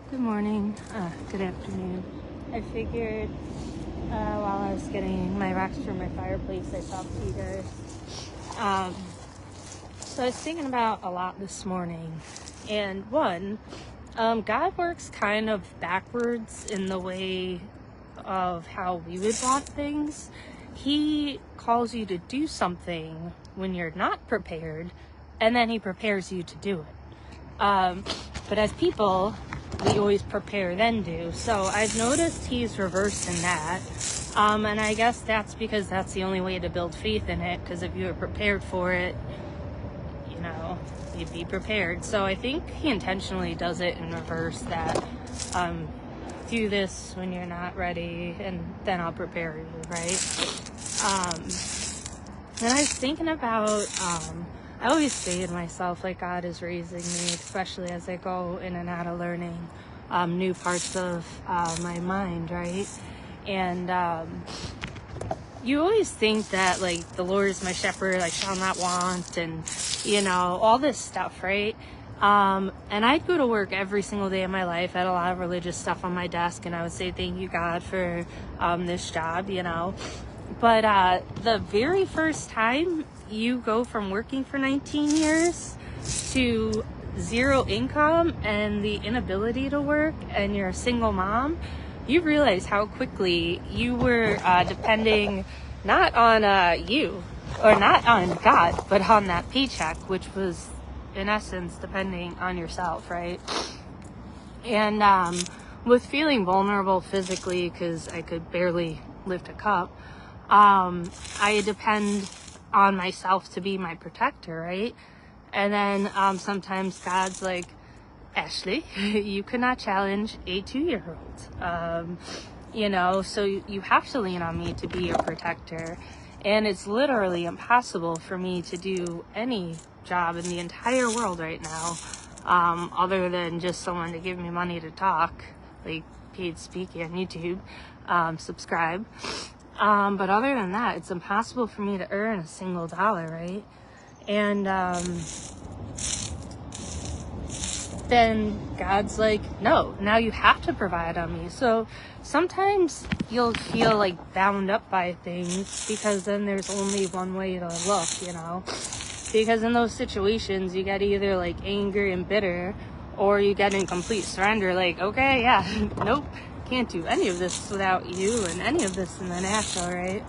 Good morning, good afternoon. I figured while I was getting my rocks for my fireplace, I'd talk to you guys. So I was thinking about a lot this morning, and God works kind of backwards in the way of how we would want things. He calls you to do something when you're not prepared, and then he prepares you to do it. But as people, we always prepare then do. So I've noticed he's reversing that. And I guess that's because that's the only way to build faith in it. Because if you were prepared for it, you'd be prepared. So I think he intentionally does it in reverse, that do this when you're not ready, and then I'll prepare you, right? And I was thinking about, I always say to myself, like, God is raising me, especially as I go in and out of learning new parts of my mind, right? And you always think that, like, the Lord is my shepherd, I shall not want, and, all this stuff, right? And I'd go to work every single day of my life. I had a lot of religious stuff on my desk, and I would say, thank you, God, for this job, But the very first time you go from working for 19 years to zero income and the inability to work, and you're a single mom, you realize how quickly you were depending not on you, or not on God, but on that paycheck, which was, in essence, depending on yourself, right? And with feeling vulnerable physically, because I could barely lift a cup, I depend on myself to be my protector, right? And then sometimes God's like, Ashley, you cannot challenge a 2-year-old. So you have to lean on me to be your protector. And it's literally impossible for me to do any job in the entire world right now, other than just someone to give me money to talk, like paid speaking on YouTube, subscribe. But other than that, it's impossible for me to earn a single dollar, right? And then God's like, no, now you have to provide on me. So sometimes you'll feel like bound up by things, because then there's only one way to look, Because in those situations, you get either like angry and bitter, or you get in complete surrender, like, okay, yeah, nope, can't do any of this without you, and any of this in the natural, right?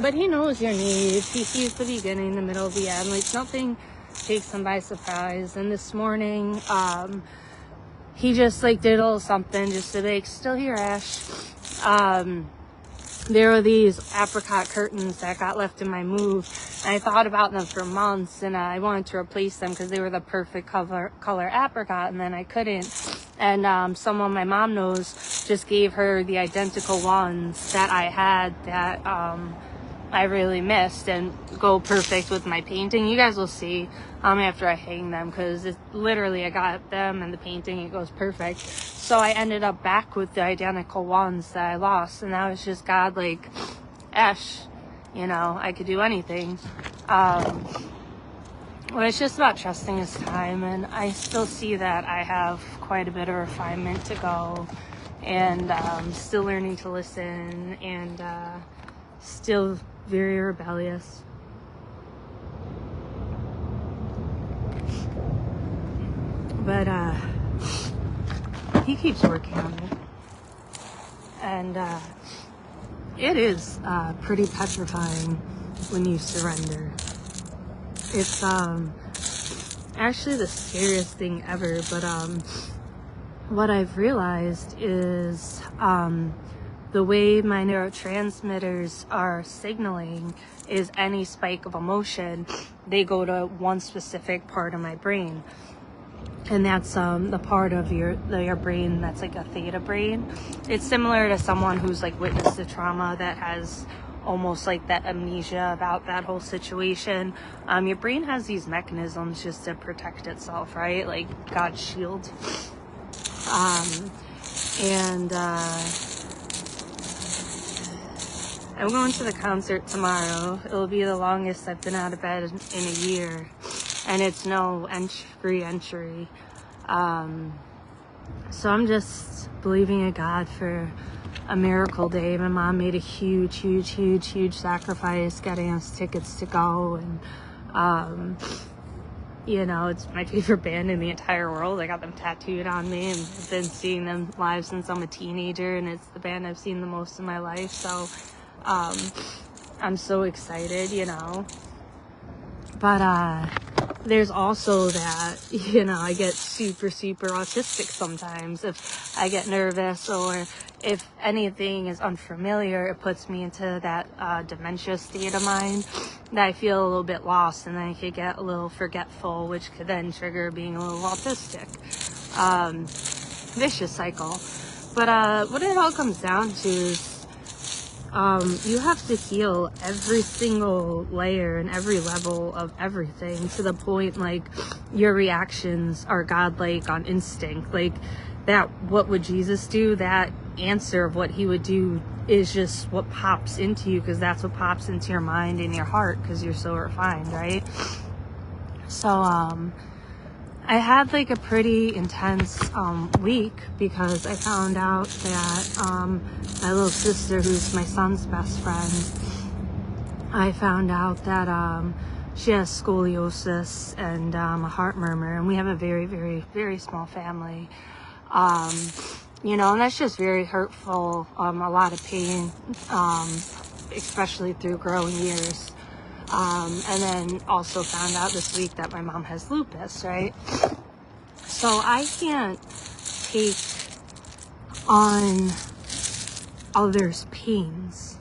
But he knows your needs. He sees the beginning, the middle, the end. Like, nothing takes him by surprise. And this morning, he just like did a little something just to like, still here, Ash. There were these apricot curtains that got left in my move, and I thought about them for months, and I wanted to replace them because they were the perfect color apricot, and then I couldn't. And someone my mom knows just gave her the identical ones that I had that I really missed, and go perfect with my painting. You guys will see after I hang them, because literally I got them and the painting, it goes perfect. So I ended up back with the identical ones that I lost, and that was just God like, Ash, I could do anything. Well, it's just about trusting his time, and I still see that I have quite a bit of refinement to go, and still learning to listen, and still very rebellious. But he keeps working on it, and it is pretty petrifying when you surrender. It's actually the scariest thing ever. But what I've realized is the way my neurotransmitters are signaling is any spike of emotion, they go to one specific part of my brain. And that's the part of your brain that's like a theta brain. It's similar to someone who's like witnessed a trauma that has almost like that amnesia about that whole situation. Your brain has these mechanisms just to protect itself, right? Like God's shield. And I'm going to the concert tomorrow. It'll be the longest I've been out of bed in a year. And it's no free entry. So I'm just believing in God for a miracle day. My mom made a huge sacrifice getting us tickets to go, and it's my favorite band in the entire world. I got them tattooed on me, and I've been seeing them live since I'm a teenager, and it's the band I've seen the most in my life. So I'm so excited, but there's also that, I get super autistic sometimes. If I get nervous or if anything is unfamiliar, it puts me into that dementia state of mind that I feel a little bit lost, and then I could get a little forgetful, which could then trigger being a little autistic. Vicious cycle. But what it all comes down to is you have to heal every single layer and every level of everything to the point, like, your reactions are godlike on instinct. Like, that, what would Jesus do? That answer of what he would do is just what pops into you, because that's what pops into your mind and your heart, because you're so refined, right? So, I had like a pretty intense week, because I found out that my little sister, who's my son's best friend, I found out that she has scoliosis and a heart murmur, and we have a very small family. And that's just very hurtful, a lot of pain, especially through growing years. And then also found out this week that my mom has lupus, right? So I can't take on others' pains,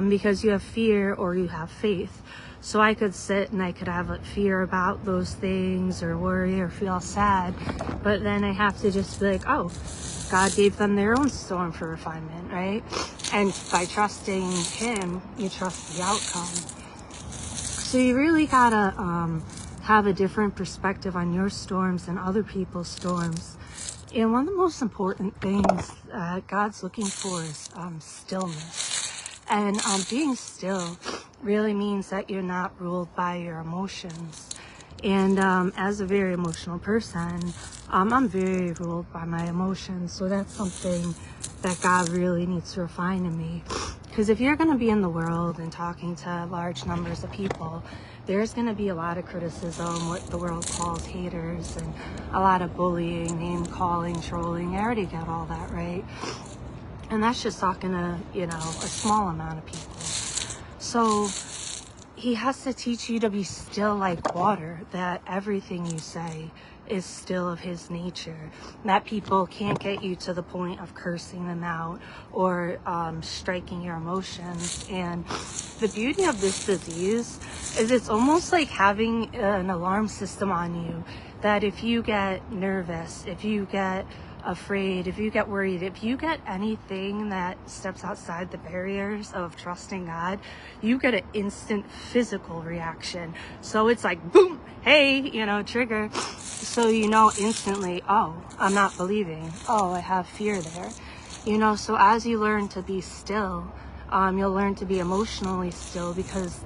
because you have fear or you have faith. So I could sit and I could have like fear about those things or worry or feel sad, but then I have to just be like, oh, God gave them their own storm for refinement, right? And by trusting him, you trust the outcome. So you really gotta have a different perspective on your storms than other people's storms. And one of the most important things God's looking for is stillness. And being still really means that you're not ruled by your emotions. And as a very emotional person, I'm very ruled by my emotions. So that's something that God really needs to refine in me. Because if you're going to be in the world and talking to large numbers of people, there's going to be a lot of criticism, what the world calls haters, and a lot of bullying, name calling, trolling. I already get all that, right? And that's just talking to, a small amount of people. So he has to teach you to be still like water, that everything you say is still of his nature, that people can't get you to the point of cursing them out or striking your emotions. And the beauty of this disease is it's almost like having an alarm system on you, that if you get nervous, if you get afraid, if you get worried, if you get anything that steps outside the barriers of trusting God, you get an instant physical reaction. So it's like, boom, hey, trigger. So instantly, oh, I'm not believing. Oh, I have fear there. So as you learn to be still, you'll learn to be emotionally still, because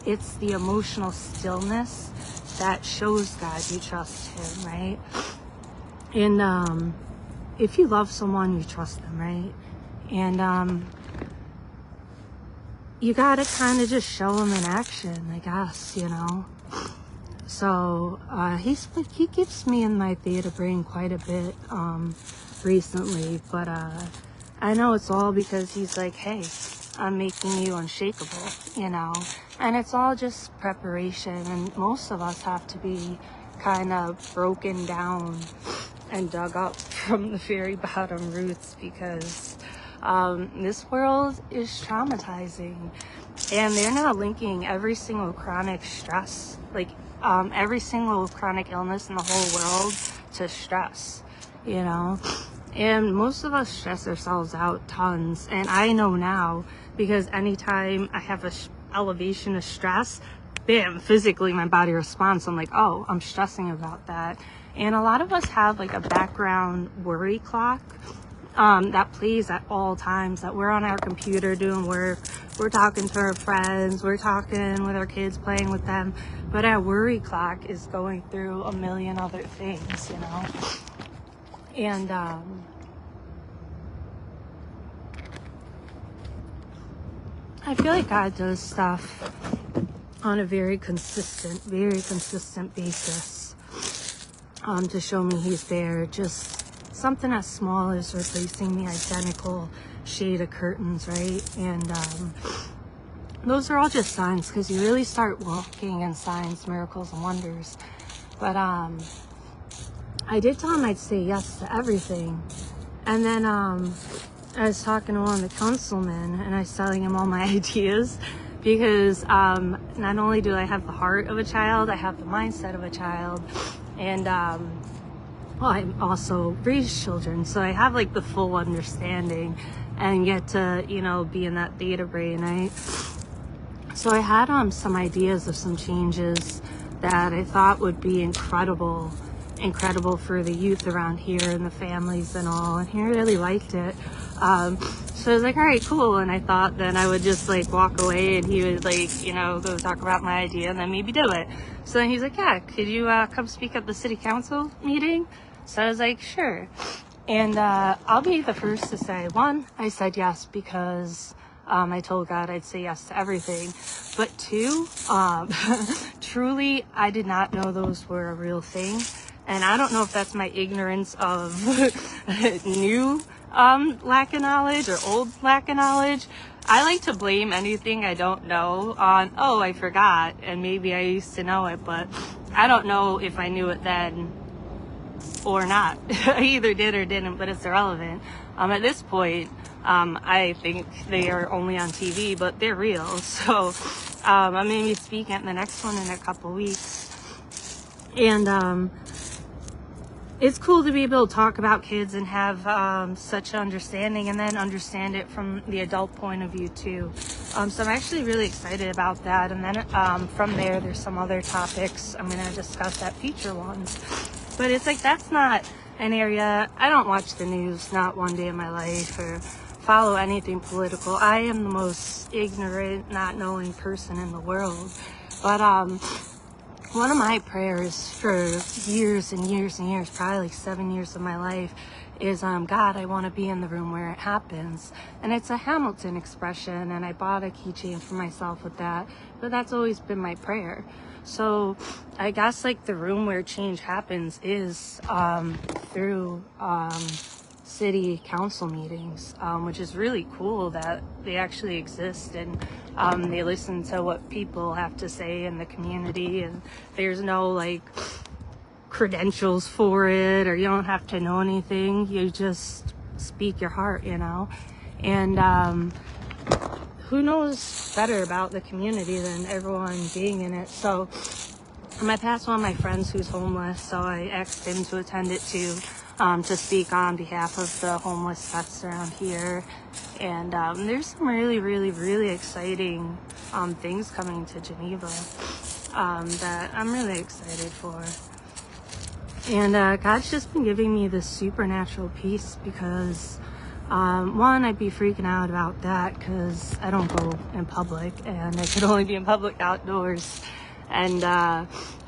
it's the emotional stillness that shows God you trust him, right? And if you love someone, you trust them, right? And you gotta kind of just show them in action, I guess, So he keeps me in my theta brain quite a bit recently, but I know it's all because he's like, hey, I'm making you unshakable, and it's all just preparation. And most of us have to be kind of broken down and dug up from the very bottom roots, because this world is traumatizing, and they're now linking every single chronic stress, like every single chronic illness in the whole world, to stress, and most of us stress ourselves out tons. And I know now, because anytime I have a elevation of stress, bam, physically my body responds. I'm like, oh, I'm stressing about that. And a lot of us have like a background worry clock that plays at all times, that we're on our computer doing work, we're talking to our friends, we're talking with our kids, playing with them, but our worry clock is going through a million other things, And I feel like God does stuff on a very consistent basis to show me he's there. Just something as small as replacing the identical shade of curtains, right? And those are all just signs, because you really start walking in signs, miracles, and wonders. But I did tell him I'd say yes to everything. And then I was talking to one of the councilmen, and I was telling him all my ideas, because not only do I have the heart of a child, I have the mindset of a child. And well, I also raise children, so I have like the full understanding and get to, you know, be in that theta brain, right? So I had some ideas of some changes that I thought would be incredible for the youth around here and the families and all, and he really liked it. So I was like, all right, cool. And I thought then I would just like walk away and he would like, you know, go talk about my idea and then maybe do it. So then he's like, yeah, could you come speak at the city council meeting? So I was like, sure. And I'll be the first to say, one, I said yes because I told God I'd say yes to everything. But two, truly, I did not know those were a real thing. And I don't know if that's my ignorance of new lack of knowledge or old lack of knowledge. I like to blame anything I don't know on, oh, I forgot, and maybe I used to know it, but I don't know if I knew it then or not. I either did or didn't, but it's irrelevant. At this point, I think they are only on TV, but they're real. So I'm going to be speaking at the next one in a couple weeks. And it's cool to be able to talk about kids and have such understanding, and then understand it from the adult point of view too. So I'm actually really excited about that. And then from there's some other topics I'm going to discuss at future ones. But it's like, that's not an area, I don't watch the news, not one day in my life, or follow anything political. I am the most ignorant, not knowing person in the world. But one of my prayers for years and years and years, probably like 7 years of my life, is God, I want to be in the room where it happens. And it's a Hamilton expression, and I bought a keychain for myself with that, but that's always been my prayer. So I guess like the room where change happens is through city council meetings, which is really cool that they actually exist, and they listen to what people have to say in the community, and there's no like credentials for it, or you don't have to know anything, you just speak your heart, you know. And who knows better about the community than everyone being in it. So I passed one of my friends who's homeless, so I asked him to attend it too, to speak on behalf of the homeless vets around here. And there's some really, really, really exciting things coming to Geneva that I'm really excited for. And God's just been giving me this supernatural peace, because one, I'd be freaking out about that because I don't go in public, and I could only be in public outdoors. And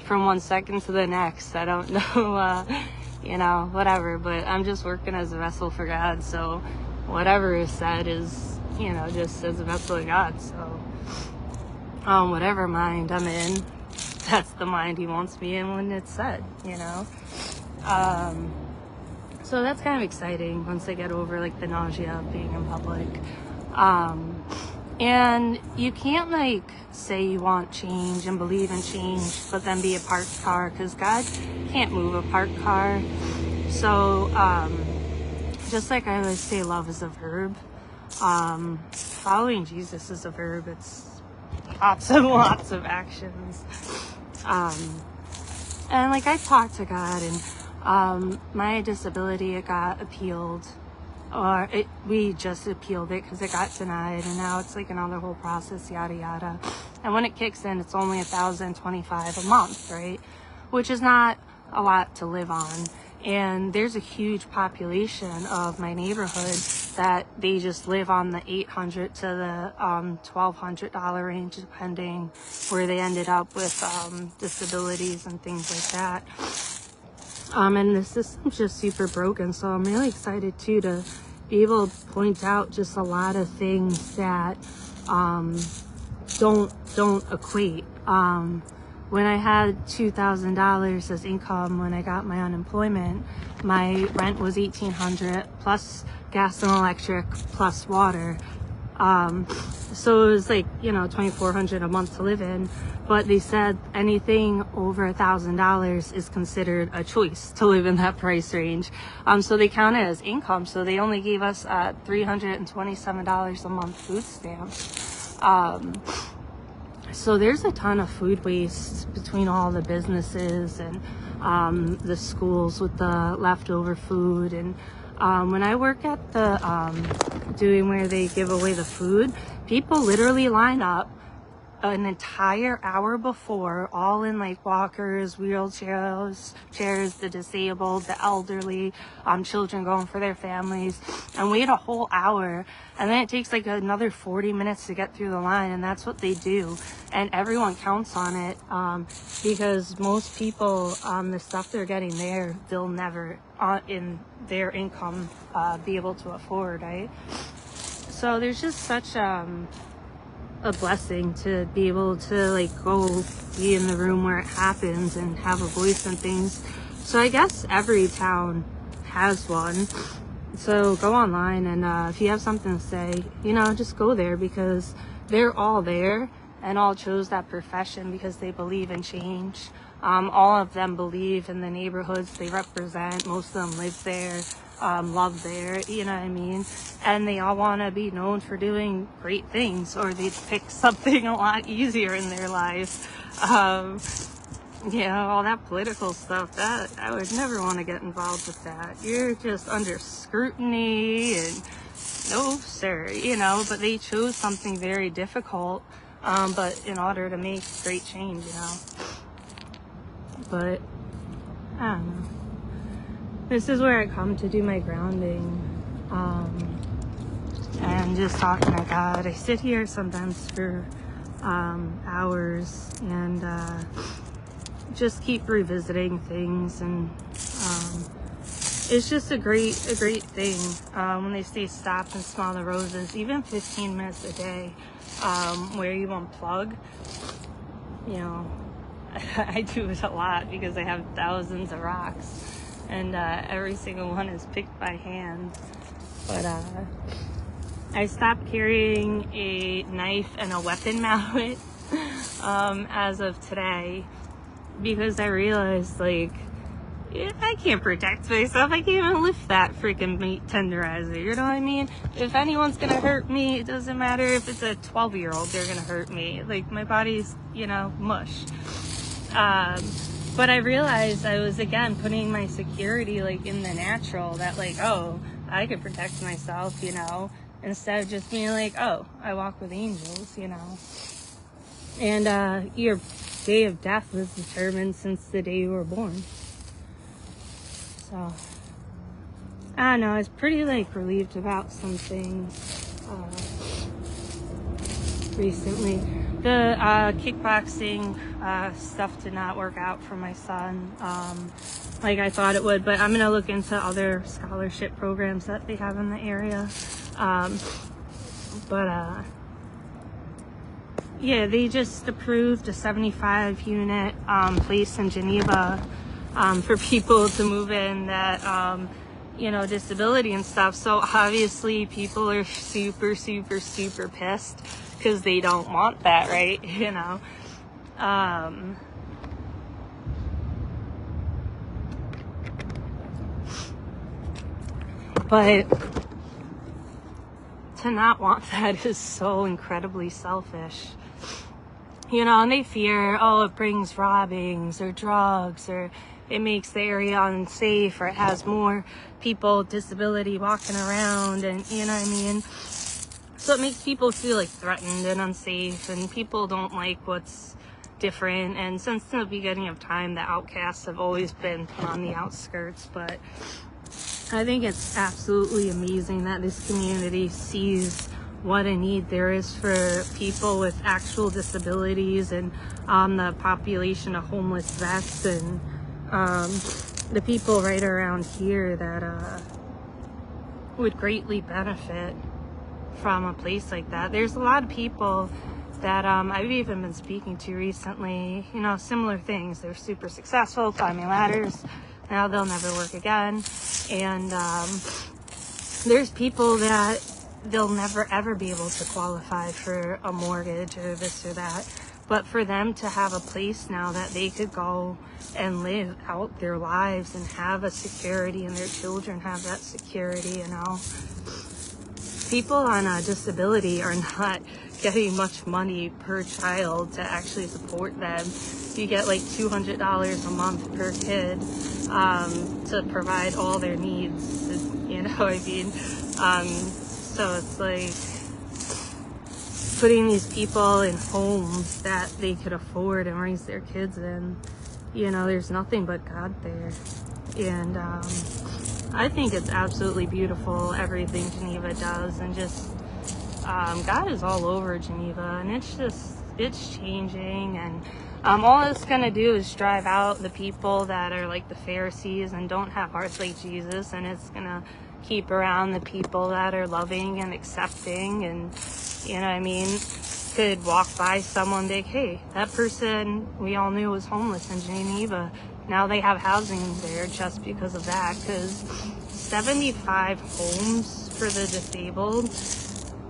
from 1 second to the next, I don't know, you know, whatever. But I'm just working as a vessel for God, so whatever is said is, you know, just as a vessel of God. So whatever mind I'm in, that's the mind he wants me in when it's said, you know. So that's kind of exciting once I get over like the nausea of being in public. And you can't like say you want change and believe in change, but then be a parked car, because God can't move a parked car. So just like I always say, love is a verb. Following Jesus is a verb. It's lots and lots of actions. And like I talked to God, and my disability, it got appealed, or we just appealed it because it got denied, and now it's like another whole process, yada yada. And when it kicks in, it's only $1,025 a month, right? Which is not a lot to live on. And there's a huge population of my neighborhood that they just live on the $800 to the $1,200 range, depending where they ended up with disabilities and things like that. And the system's just super broken. So I'm really excited too to be able to point out just a lot of things that don't equate. When I had $2,000 as income when I got my unemployment, my rent was $1,800 plus gas and electric plus water. So it was like, $2,400 a month to live in. But they said anything over $1,000 is considered a choice to live in that price range. So they count it as income. So they only gave us $327 a month food stamps. So there's a ton of food waste between all the businesses and the schools with the leftover food. And when I work at the doing where they give away the food, people literally line up an entire hour before, all in like walkers, wheelchairs, chairs, the disabled, the elderly, children going for their families, and wait a whole hour. And then it takes like another 40 minutes to get through the line, and that's what they do. And everyone counts on it, because most people, the stuff they're getting there, they'll never, in their income, be able to afford, right? So there's just such, a blessing to be able to like go be in the room where it happens and have a voice and things. So I guess every town has one. So go online and if you have something to say, just go there, because they're all there and all chose that profession because they believe in change. All of them believe in the neighborhoods they represent. Most of them live there, love there, you know what I mean? And they all want to be known for doing great things, or they'd pick something a lot easier in their lives. All that political stuff, that I would never want to get involved with that. You're just under scrutiny and no, sir, but they chose something very difficult, but in order to make great change, But I don't know. This is where I come to do my grounding, and just talking to God. I sit here sometimes for hours and just keep revisiting things, and it's just a great thing when they say stop and smell the roses. Even 15 minutes a day, where you unplug, I do it a lot because I have thousands of rocks, and every single one is picked by hand. But I stopped carrying a knife and a weapon mallet as of today, because I realized, I can't protect myself. I can't even lift that freaking meat tenderizer, you know what I mean? If anyone's gonna hurt me, it doesn't matter if it's a 12-year-old, they're gonna hurt me. My body's, mush. But I realized I was, again, putting my security, in the natural, that, I could protect myself, instead of just being I walk with angels, And, your day of death was determined since the day you were born. So, I don't know, I was pretty, relieved about some things, recently. The kickboxing stuff did not work out for my son like I thought it would, but I'm going to look into other scholarship programs that they have in the area. They just approved a 75-unit place in Geneva for people to move in that, disability and stuff. So obviously people are super, super, super pissed because they don't want that, right? But to not want that is so incredibly selfish. And they fear, it brings robbings or drugs, or it makes the area unsafe, or it has more people with disability walking around, and you know what I mean? So it makes people feel threatened and unsafe, and people don't like what's different. And since the beginning of time, the outcasts have always been put on the outskirts. But I think it's absolutely amazing that this community sees what a need there is for people with actual disabilities, and the population of homeless vets, and the people right around here that would greatly benefit from a place like that. There's a lot of people that I've even been speaking to recently, you know, similar things. They're super successful, climbing ladders. Now they'll never work again. And there's people that they'll never ever be able to qualify for a mortgage or this or that. But for them to have a place now that they could go and live out their lives and have a security, and their children have that security, you know. People on a disability are not getting much money per child to actually support them. You get like $200 a month per kid to provide all their needs, you know what I mean? So it's like putting these people in homes that they could afford and raise their kids in. You know, there's nothing but God there. And I think it's absolutely beautiful, everything Geneva does. And just, God is all over Geneva. And it's changing. And all it's going to do is drive out the people that are like the Pharisees and don't have hearts like Jesus. And it's going to keep around the people that are loving and accepting. And, you know what I mean? Could walk by someone big, hey, that person we all knew was homeless in Geneva. Now they have housing there just because of that. Because 75 homes for the disabled,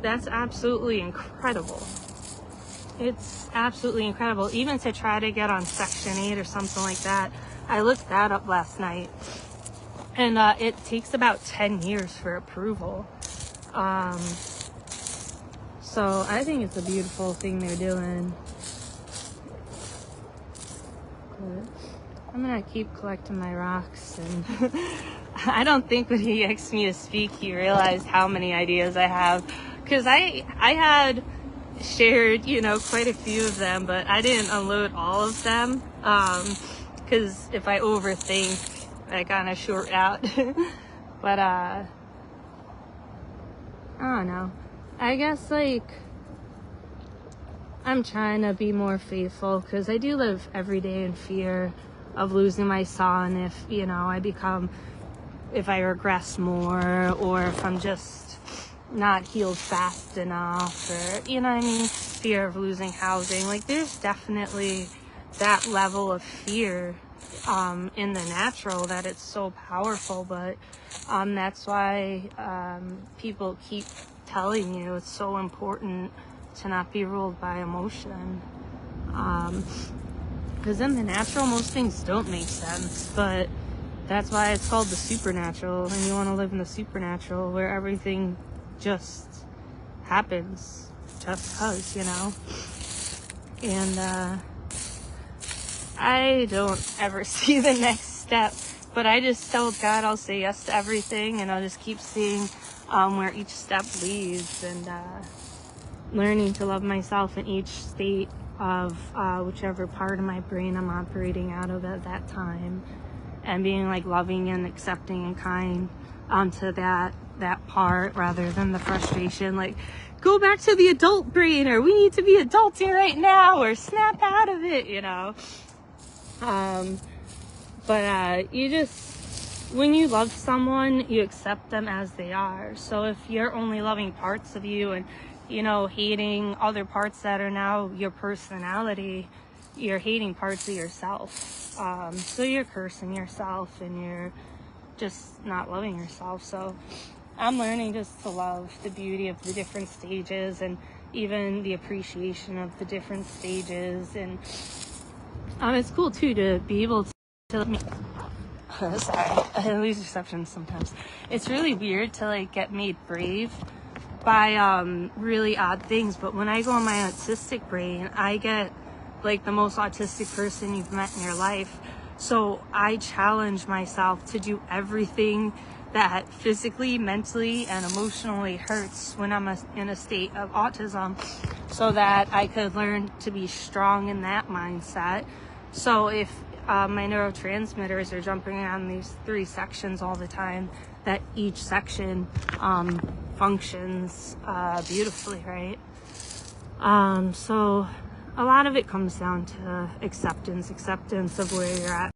that's absolutely incredible. It's absolutely incredible. Even to try to get on Section 8 or something like that. I looked that up last night. And it takes about 10 years for approval. So I think it's a beautiful thing they're doing. But I'm gonna keep collecting my rocks, and I don't think when he asked me to speak, he realized how many ideas I have. Cause I had shared, you know, quite a few of them, but I didn't unload all of them. Cause if I overthink, I kind of short out. But I don't know. I guess, like, I'm trying to be more faithful, because I do live every day in fear of losing my son if, you know, if I regress more, or if I'm just not healed fast enough, or, you know what I mean, fear of losing housing. Like, there's definitely that level of fear in the natural that it's so powerful, but that's why people keep telling you it's so important to not be ruled by emotion, because in the natural most things don't make sense, but that's why it's called the supernatural, and you want to live in the supernatural where everything just happens just because, you know. And I don't ever see the next step, but I just tell God I'll say yes to everything, and I'll just keep seeing where each step leads, and learning to love myself in each state of whichever part of my brain I'm operating out of at that time, and being like loving and accepting and kind to that part, rather than the frustration, like, go back to the adult brain, or we need to be adulting right now, or snap out of it, you know. But you just, when you love someone, you accept them as they are. So if you're only loving parts of you and, you know, hating other parts that are now your personality, you're hating parts of yourself. So you're cursing yourself, and you're just not loving yourself. So I'm learning just to love the beauty of the different stages, and even the appreciation of the different stages. And it's cool too to be able to sorry, I lose reception sometimes. It's really weird to like get made brave by really odd things, but when I go on my autistic brain, I get like the most autistic person you've met in your life. So I challenge myself to do everything that physically, mentally, and emotionally hurts when I'm in a state of autism, so that I could learn to be strong in that mindset. So if my neurotransmitters are jumping around these 3 sections all the time, that each section functions beautifully, right? So a lot of it comes down to acceptance of where you're at.